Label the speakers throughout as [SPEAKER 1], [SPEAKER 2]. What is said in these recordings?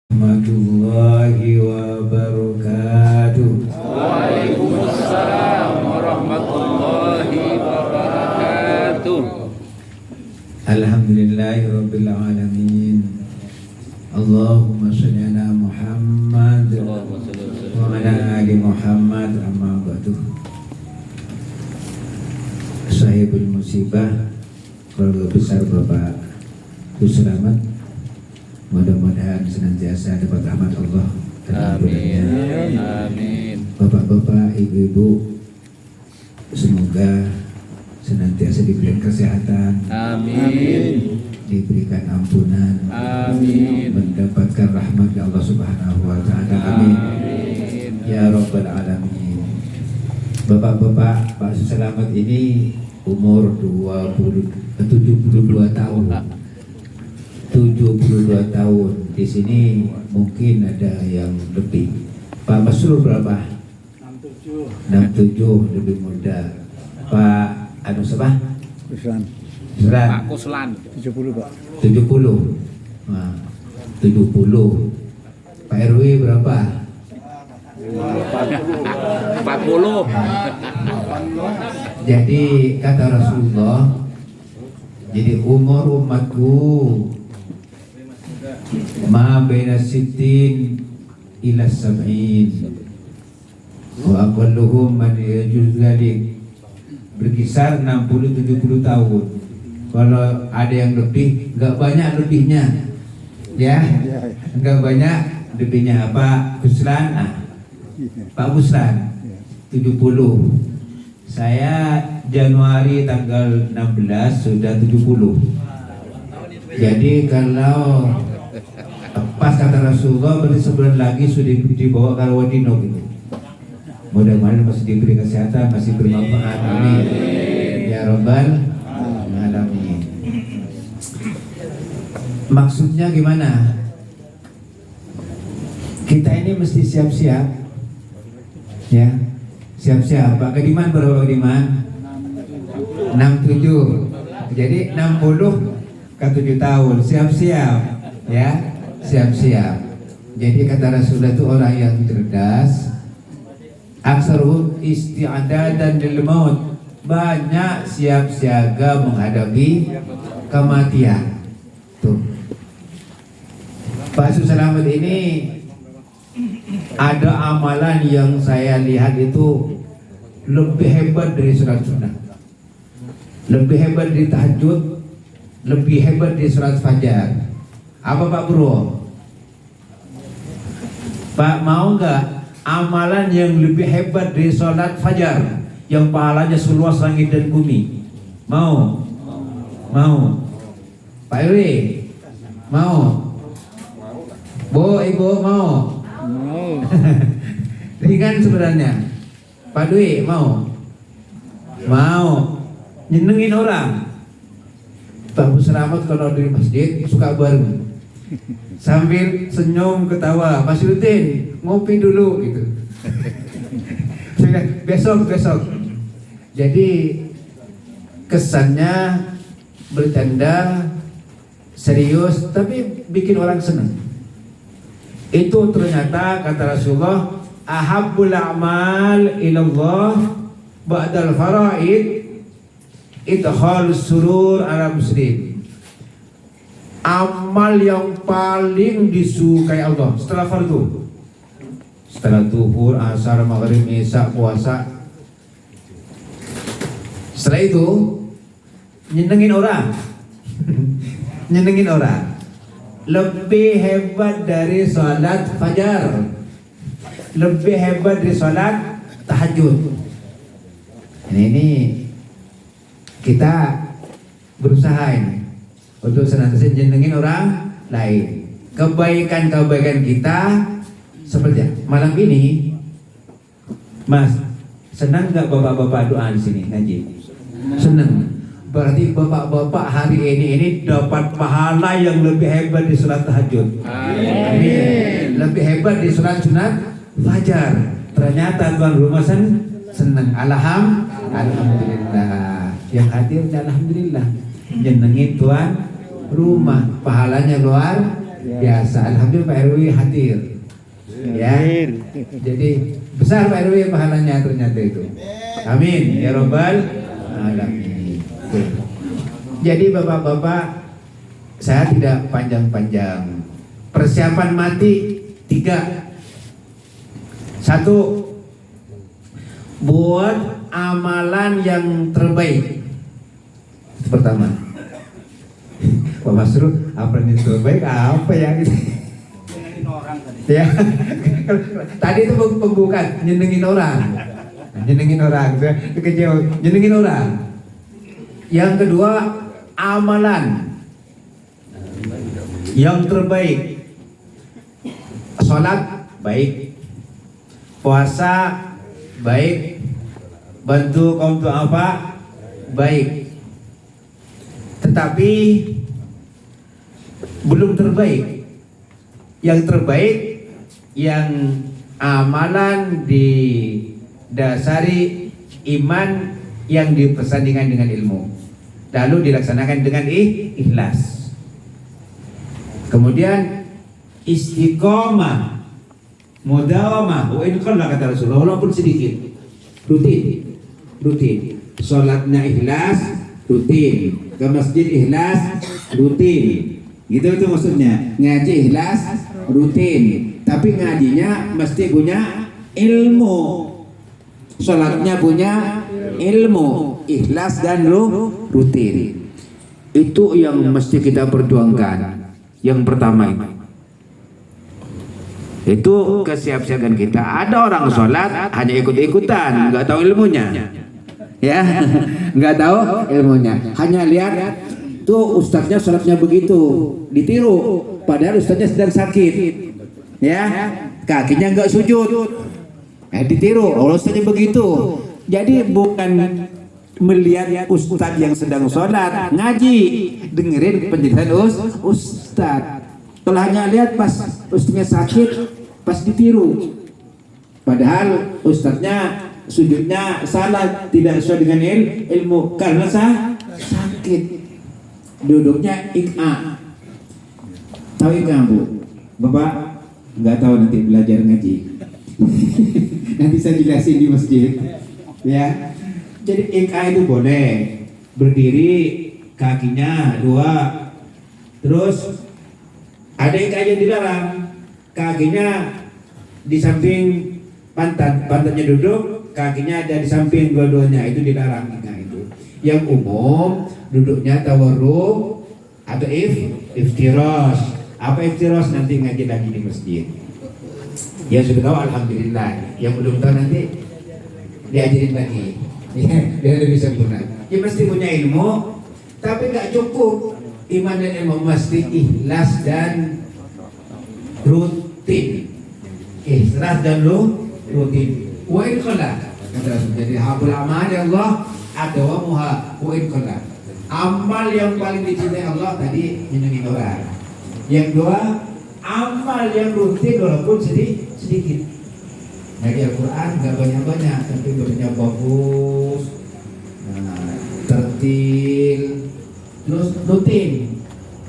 [SPEAKER 1] Warahmatullahi wabarakatuh.
[SPEAKER 2] Waalaikumsalam warahmatullahi wabarakatuh.
[SPEAKER 1] Alhamdulillahi rabbil alamin. Allahumma shalli ala Muhammad wa ala ali Muhammad, amma ba'du. Sahibul musibah, keluarga besar Bapak Selamat, mudah-mudahan senantiasa dapat rahmat Allah.
[SPEAKER 2] Amin. Amin.
[SPEAKER 1] Bapak-bapak, ibu-ibu, semoga senantiasa diberikan kesehatan.
[SPEAKER 2] Amin.
[SPEAKER 1] Diberikan ampunan.
[SPEAKER 2] Amin.
[SPEAKER 1] Mendapatkan rahmat ya Allah Subhanahu wa taala. Amin. Ya rabbal alamin. Bapak-bapak, Pak Selamat ini umur 72 tahun. 72 tahun. Di sini mungkin ada yang lebih. Pak Masrur berapa? 67, lebih muda. Pak siapa?
[SPEAKER 3] Kuslan.
[SPEAKER 2] Pak Kuslan
[SPEAKER 3] 70 Pak.
[SPEAKER 1] 70. Nah, 70. Pak RW berapa?
[SPEAKER 2] 40.
[SPEAKER 1] Jadi kata Rasulullah, jadi umur umatku ma baina sittin ila sab'in wa aqalluhum man yajuz dzalik, berkisar 60-70 tahun. Kalau ada yang lebih, enggak banyak lebihnya, ya, enggak banyak lebihnya. Pak Kuslan, Pak Kuslan 70. Saya Januari tanggal 16 sudah 70. Jadi kalau pas kata Rasulullah, berarti sebulan lagi sudah dibawa ke Rawadino gitu. Mudah-mudahan masih diberi kesehatan, masih bermanfaat. Amin. Ya Rabbal alamin. Maksudnya gimana? Kita ini mesti siap-siap, ya. Siap-siap. Pak Kediman berapa Kediman? 67. Jadi 60 ke 7 tahun. Siap-siap, ya. Siap-siap. Jadi kata Rasulullah itu orang yang cerdas, aksaruhum isti'adadan lil maut, banyak siap siaga menghadapi kematian. Tuh. Pak Selamat ini ada amalan yang saya lihat itu lebih hebat dari sholat sunnah, lebih hebat dari tahajud, lebih hebat dari sholat fajar. Apa Pak Bro? Pak mau nggak amalan yang lebih hebat dari sholat fajar, yang pahalanya seluas langit dan bumi? Mau? Mau? Pak Iwi? Mau? Bu, Ibu mau? Ringan sebenarnya. Pak Dwi mau? Mau? Nyenengin orang. Pak Selamat kalau di masjid suka bareng, sambil senyum ketawa. Pak Syutin ngopi dulu gitu. besok. Jadi kesannya bercanda, serius, tapi bikin orang senang. Itu ternyata kata Rasulullah, ahabbul a'mal ilallah ba'dal faraid idkhalus surur ala muslim. Amal yang paling disukai Allah setelah fardu, setelah zuhur, asar, maghrib, isya, puasa. Setelah itu nyenengin orang. Nyenengin orang lebih hebat dari sholat fajar, lebih hebat dari sholat tahajud. Ini kita berusaha ini untuk senantiasa nyenengin orang lain. Kebaikan-kebaikan kita seperti malam ini, Mas, senang nggak bapak-bapak doa di sini ngaji? Senang. Berarti bapak-bapak hari ini dapat pahala yang lebih hebat di sholat tahajud. Amin. Lebih hebat di sholat sunat fajar. Ternyata tuan rumah senang. Alhamdulillah. Yang hadir alhamdulillah. Nyenengin tuan rumah, pahalanya luar Biasa. Alhamdulillah Pak RW hadir. Ya. Jadi besar Pak RW pahalanya ternyata itu. Amin ya robbal alamin. Jadi bapak-bapak, saya tidak panjang-panjang. Persiapan mati 3. 1, buat amalan yang terbaik. Itu pertama. Pak Masrul, apa yang terbaik? Apa ya? Nyenengin orang tadi. Ya. Tadi itu pembukaan, nyenengin orang. Nyenengin orang, nyenengin orang. Yang kedua, amalan yang terbaik. Sholat baik, puasa baik, bantu kaum du'afa baik. Tetapi belum terbaik. Yang terbaik yang amalan didasari iman yang dipersandingkan dengan ilmu, lalu dilaksanakan dengan ikhlas. Kemudian istiqomah, mudawamah, wa in qalla kata Rasulullah, walaupun sedikit, rutin. Salatnya ikhlas, rutin. Ke masjid ikhlas, rutin. Gitu itu maksudnya. Ngaji ikhlas, rutin. Tapi ngajinya mesti punya ilmu. Salatnya punya ilmu, ikhlas dan rutin. Itu yang mesti kita perjuangkan. Yang pertama itu kesiapsiagaan kita. Ada orang sholat hanya ikut-ikutan, nggak tahu ilmunya, ya, nggak tahu ilmunya. Hanya lihat tuh ustadznya sholatnya begitu, ditiru. Padahal ustadznya sedang sakit, ya, kakinya nggak sujud, ditiru. Oh, ustadznya begitu. Jadi bukan melihat ustadz yang sedang sholat ngaji, dengerin penjelasan ustadz. Kalau hanya lihat pas ustadznya sakit, pas ditiru. Padahal ustadznya sujudnya salah, tidak sesuai dengan ilmu karena sakit. Duduknya ik'a. Tahu ik'a, Bu? Bapak nggak tahu, nanti belajar ngaji. Nanti saya jelasin di masjid. Ya. Jadi ik'a itu boleh berdiri, kakinya 2. Terus ada ik'a yang dilarang, kakinya di samping pantatnya duduk, kakinya ada di samping dua-duanya, itu dilarang ik'a itu. Yang umum duduknya tawarruk atau iftirosh. Apa iftirosh nanti ngaji lagi di masjid. Yang sudah tahu alhamdulillah, yang belum tahu nanti diajarin lagi. Ya, biar lebih sempurna. Ya mesti punya ilmu, tapi nggak cukup. Iman dan ilmu mesti ikhlas dan rutin. Ikhlas dan rutin. Wa in qalla. Jadi habul amal ya Allah adawamuha wa in qalla. Amal yang paling dicintai Allah tadi nyenengin orang. Yang 2, amal yang rutin walaupun sedikit. Ngaji Al-Quran gak banyak-banyak, tapi bacanya bagus, tertil, terus rutin.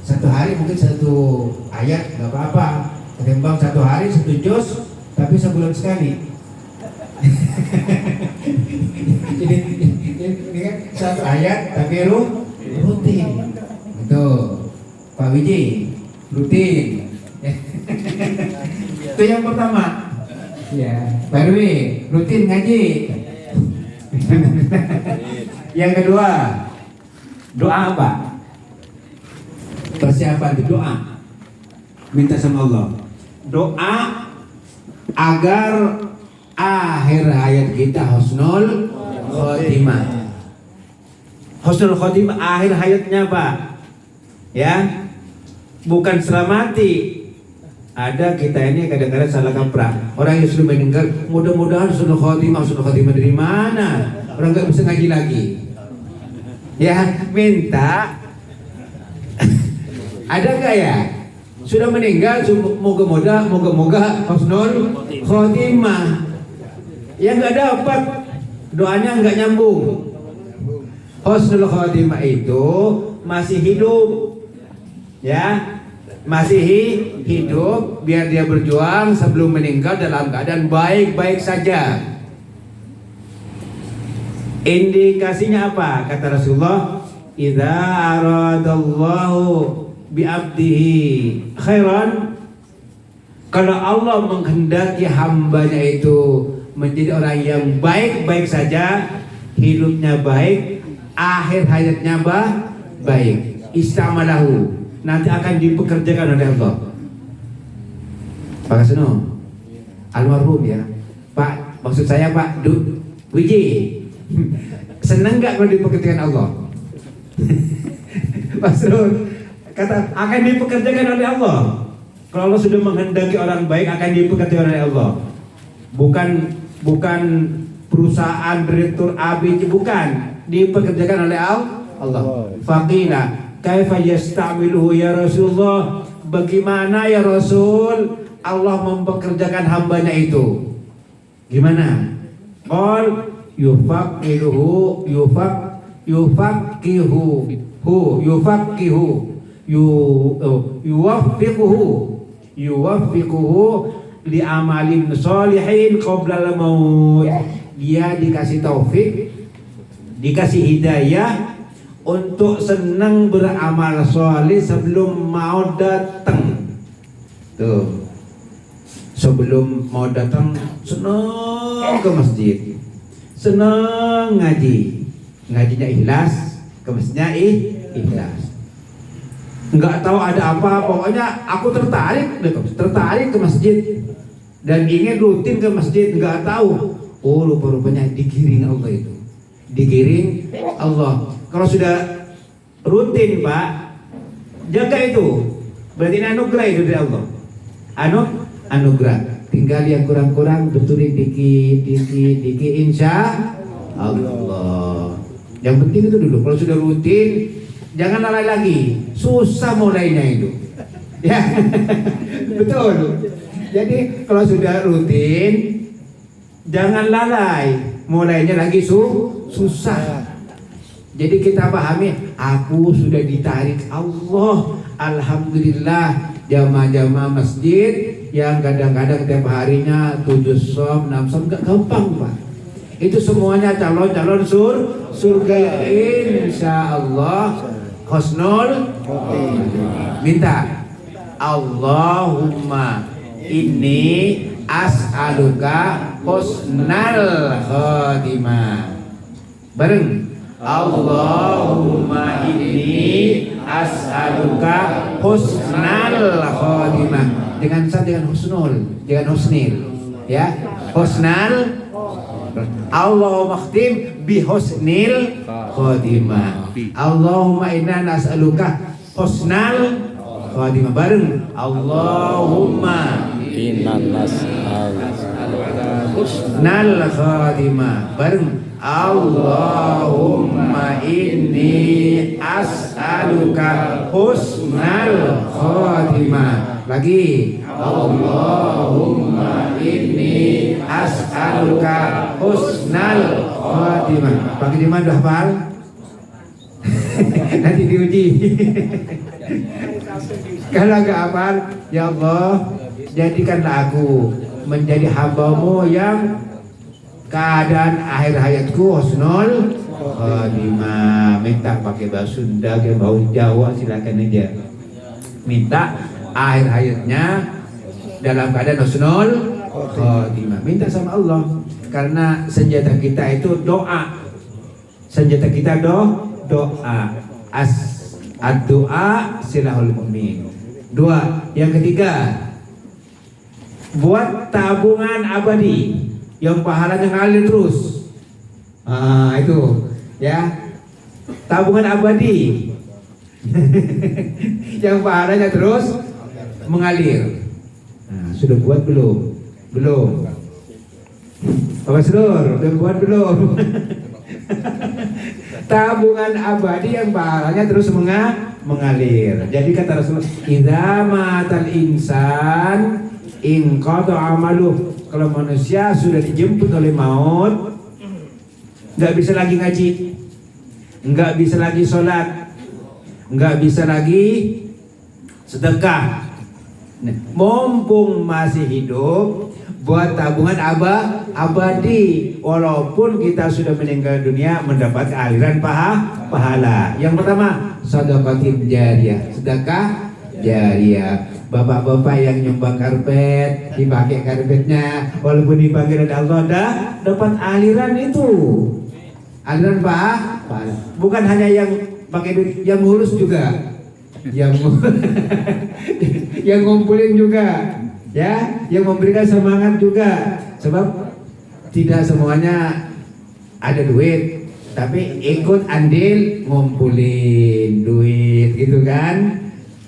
[SPEAKER 1] 1 hari mungkin 1 ayat gak apa-apa, ketimbang 1 hari 1 juz, tapi sebulan sekali. Jadi ini kan 1 ayat tapi rutin. Itu Pak Wiji, rutin. Itu yang pertama. Ya, Pak RW rutin ngaji. Yang kedua, doa apa? Persiapan di doa. Minta sama Allah. Doa agar akhir hayat kita husnul khotimah. Husnul khotimah akhir hayatnya, Pak. Ya. Bukan selamati. Ada kita ini kadang-kadang salah kaprah. Orang yang sudah meninggal, mudah-mudahan husnul khotimah dari mana? Orang nggak bisa ngaji lagi. Ya, minta. Ada nggak ya? Sudah meninggal, moga-moga husnul khotimah. Ya nggak dapat, doanya nggak nyambung. Husnul khotimah itu masih hidup, ya. masih hidup, biar dia berjuang sebelum meninggal dalam keadaan baik-baik saja. Indikasinya apa? Kata Rasulullah, idza aradallahu bi'abdihi khairan, kalau Allah menghendaki hambanya itu menjadi orang yang baik-baik saja, hidupnya baik, akhir hayatnya baik, istamalahu, nanti akan dipekerjakan oleh Allah. Pak Kaseno, almarhum ya, Pak, maksud saya Pak Wiji, seneng nggak kalau dipekerjakan Allah? Maksud kata akan dipekerjakan oleh Allah. Kalau Allah sudah menghendaki orang baik, akan dipekerjakan oleh Allah. Bukan perusahaan direktur ABC, bukan, dipekerjakan oleh Allah. Faqila kaifa yasta'miluhu ya Rasulullah, bagaimana ya Rasul Allah mempekerjakan hambanya itu? Gimana? Qal yufaqihu yuwaffiquhu li amalin sholihin qabla al-maut. Dia dikasih taufik, dikasih hidayah untuk senang beramal soleh sebelum mau datang. Tuh, sebelum mau datang senang ke masjid, senang ngajinya ikhlas, ke masjidnya ikhlas. Nggak tahu ada apa, pokoknya aku tertarik ke masjid dan ingin rutin ke masjid. Nggak tahu, oh rupa-rupanya digiring Allah itu, digiring Allah. Kalau sudah rutin Pak, jaga itu, berarti ini anugerah itu dari Allah. Anugerah. Tinggal yang kurang-kurang betulin dikit, insya Allah. Yang penting itu dulu. Kalau sudah rutin, jangan lalai lagi. Susah mulainya itu. Ya, betul. Jadi kalau sudah rutin, jangan lalai. Mulainya lagi susah. Jadi kita pahami, aku sudah ditarik Allah. Alhamdulillah, jamaah-jamaah masjid yang kadang-kadang tiap harinya 7 som, 6 som, gak gampang Pak. Itu semuanya calon-calon surga, insya Allah. Husnul minta, Allahumma inni as'aluka husnal khotimah. Bareng, Allahumma inni as'aluka husnal khotimah. Dengan husnul, jangan husnil, ya. Husnal, Allahumma khtim bi husnil khotimah. Allahumma inna nas'aluka husnal khotimah. Bareng, Allahumma
[SPEAKER 2] inna
[SPEAKER 1] husnal khotimah. Bareng, Allahumma inni as'aluka husnal khotimah. Lagi, Allahumma inni as'aluka husnal khotimah. Pak Diman udah hafal? Nanti diuji. Kalau nggak hafal, ya Allah, jadikanlah aku menjadi hamba-Mu yang keadaan akhir hayatku husnul khotimah. Minta pakai bahasa Sunda, pakai bahasa Jawa, silakan aja. Minta akhir hayatnya dalam keadaan husnul khotimah. Minta sama Allah, karena senjata kita itu doa. Senjata kita doa. Ad-doa silahul mu'min. 2. Yang ketiga, buat tabungan abadi yang pahalanya ngalir terus. Itu ya, tabungan abadi yang pahalanya terus mengalir. Sudah buat belum? Belum. Pak Basrur, udah buat belum? Tabungan abadi yang pahalanya terus mengalir. Jadi kata Rasulullah, idza matal insan inqata amaluh. Kalau manusia sudah dijemput oleh maut, nggak bisa lagi ngaji, nggak bisa lagi sholat, nggak bisa lagi sedekah. Nah, mumpung masih hidup, buat tabungan abadi. Walaupun kita sudah meninggal dunia, mendapat aliran pahala. Yang pertama, sedekatin jariyah, sedekah jariyah. Bapak-bapak yang nyumbang karpet, dipakai karpetnya, walaupun dipakai oleh Allah, dapat aliran itu. Aliran pahala. Bukan hanya yang pakai duit, yang ngurus juga. Yang ngumpulin juga, ya, yang memberikan semangat juga. Sebab tidak semuanya ada duit, tapi ikut andil ngumpulin duit, gitu kan,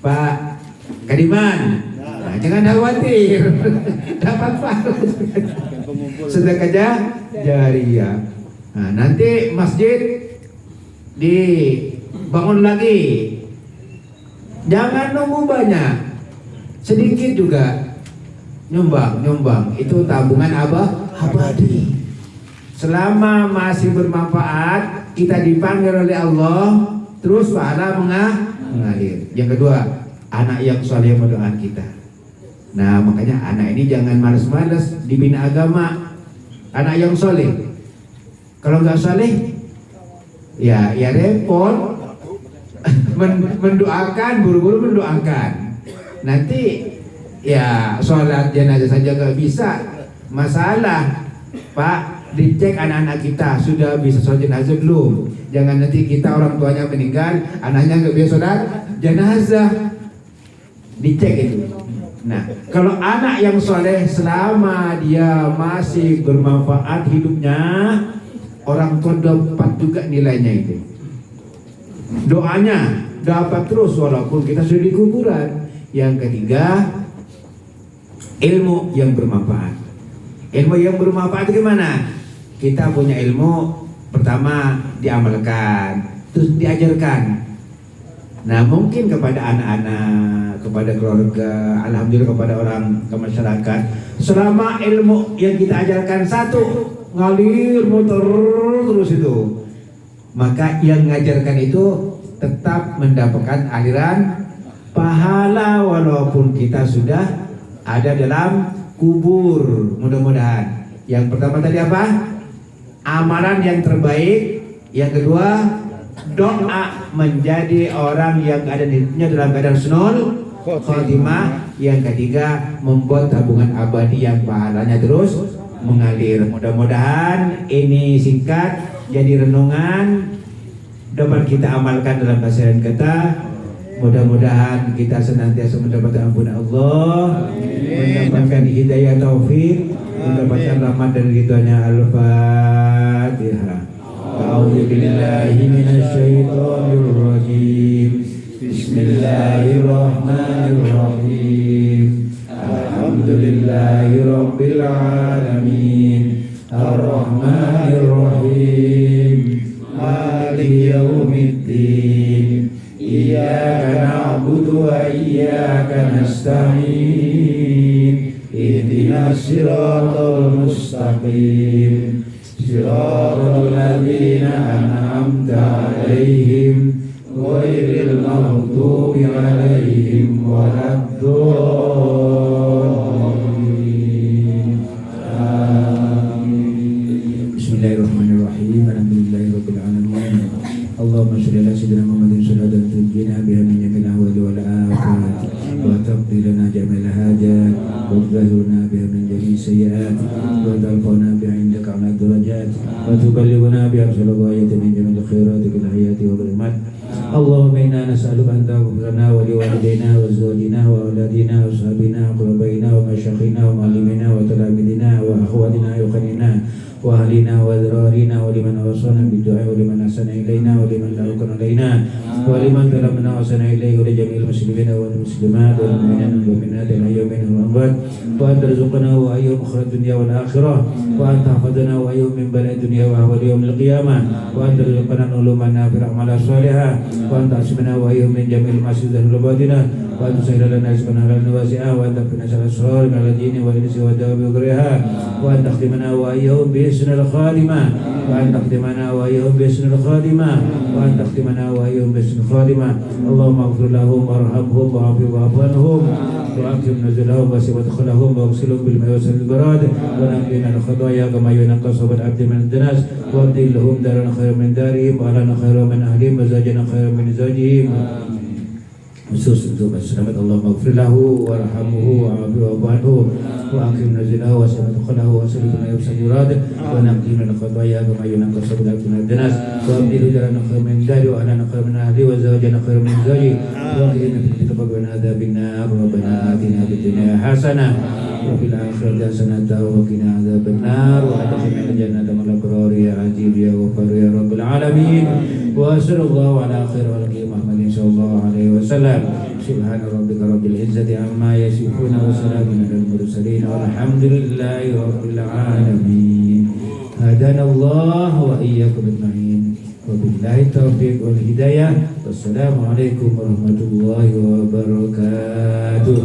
[SPEAKER 1] Pak Kadiman. Nah, jangan khawatir, dapat pahala. Sedekah jariyah. Nah, nanti masjid dibangun lagi. Jangan nunggu banyak, sedikit juga nyumbang. Itu tabungan abadi. Selama masih bermanfaat, kita dipanggil oleh Allah, terus pahala mengalir. Yang kedua, anak yang soleh mendoakan kita. Nah, makanya anak ini jangan malas-malas dibina agama. Anak yang soleh. Kalau nggak soleh, ya repot. Mendoakan, buru-buru mendoakan. Nanti ya sholat jenazah saja nggak bisa. Masalah, Pak, dicek anak-anak kita sudah bisa sholat jenazah belum. Jangan nanti kita orang tuanya meninggal, anaknya nggak bisa sholat jenazah. Dicek itu. Nah, kalau anak yang soleh selama dia masih bermanfaat hidupnya, orang tua dapat juga nilainya itu. Doanya dapat terus walaupun kita sudah di kuburan. Yang ketiga, ilmu yang bermanfaat. Ilmu yang bermanfaat gimana? Kita punya ilmu, pertama diamalkan, terus diajarkan. Nah, mungkin kepada anak-anak, kepada keluarga, alhamdulillah kepada orang ke masyarakat. Selama ilmu yang kita ajarkan satu ngalir muter terus itu, maka yang mengajarkan itu tetap mendapatkan aliran pahala walaupun kita sudah ada dalam kubur. Mudah-mudahan. Yang pertama tadi apa? Amalan yang terbaik. Yang kedua, doa menjadi orang yang ada hidupnya dalam keadaan husnul khotimah. Yang ketiga, membuat tabungan abadi yang pahalanya terus mengalir. Mudah-mudahan ini singkat jadi renungan dapat kita amalkan dalam keseharian kita. Mudah-mudahan kita senantiasa mendapat ampunan Allah, mendapatkan hidayah taufik, mendapatkan rahmat dan ridhonya. Al-Fatihah. A'udzu billahi minasyaitonir rajim. Bismillahirrahmanirrahim. Alhamdulillahirabbil alamin. Ar-Rahmanir-Rahim. Maliki yaumiddin. Iyyaka na'budu wa iyyaka nasta'in. Ihdinas siratal mustaqim. Siratal ladzina an'amta 'alaihim ghairil maghdubi 'alaihim waladdallin. Bismillahirrahmanirrahim. Alhamdulillahirabbil alamin. Allahumma shalli ala sayyidina Muhammadin sallallahu tunjina biha min jamil ahwali wal afat wa taqdi lana jamil hajat wa tudhhiruna biha min jami'i sayyi'at wa tarfa'na biha indaka 'ala darajat wa tuballighuna biha ghayati min jamil khairati fil hayati wal mamat. Allahumma inna nas'aluka an taghfir lana wa liwalidayna wa zawjina wa auladina wa ashabina wa qurbaina wa masyayikhina wa muallimina wa talamidina wa akhwatina wa qanina wa ahlina wa dhararina wa liman awsana bid-du'a wa liman ahsana ilaina wa liman la'akana alaina wa liman talamna wa ahsana ilaihi wa li jami'il muslimina wal muslimat wal mu'minina wal mu'minat ila yaumin al-amwat wa antarzuqna wa ayyuhum khairat dunya wal akhirah wa antahfadna wa ayyuhum min bala'i dunya wa ahwali yaumil qiyamah wa antarzuqna uluman nafi'ah wa amalan salihah wa antasmina wa ayyuhum min jami'il masjidil batinah wa tusahhila lana rizqan halalan wasi'a wa taqina syarra syarri al jinni wal insi wa dawabi ghayriha wa an takhtimana wa iyyahum bi husnil khatimah wa an takhtimana wa iyyahum bi husnil khatimah wa an takhtimana wa iyyahum bi husnil khatimah Allahumma ighfir lahum warhamhum wa'afu anhum wa akrim nuzulahum wa siwadkhulahum wa agsilhum bil ma'i wal barad wa naqina al khataaya kama yunqqa sabat abdi min ad-danas wa abdil lahum daran khairan min darihim wa lana khairan min ahlihim wa zajana khairan min zawjihim khusus untuk selamat Allah maghfir lahu warhamhu wa'afu anhu wa akrim nuzulahu wa siwadkhulahum wa sallallahu alaihi wasallam wa naqina al khataaya kama yunqqa sabat abdi min ad-danas wa abdil daran khairan min darihim wa lana khairan min ahlihi wa zajana khairan min zawjihim wa qina min adzabil nar rabbana atina fid dunya hasanah وفي الآخرة حسنة وقنا عذاب النار وأدخلنا الجنة مع الأبرار يا عزيز يا غفار يا رب العالمين وصلى الله على خير خلقه محمد صلى الله عليه وسلم سبحان ربك رب العزة عما يصفون وسلام على المرسلين والحمد لله رب العالمين هدانا الله وإياكم أجمعين وبالله التوفيق والهداية والسلام عليكم ورحمة الله وبركاته.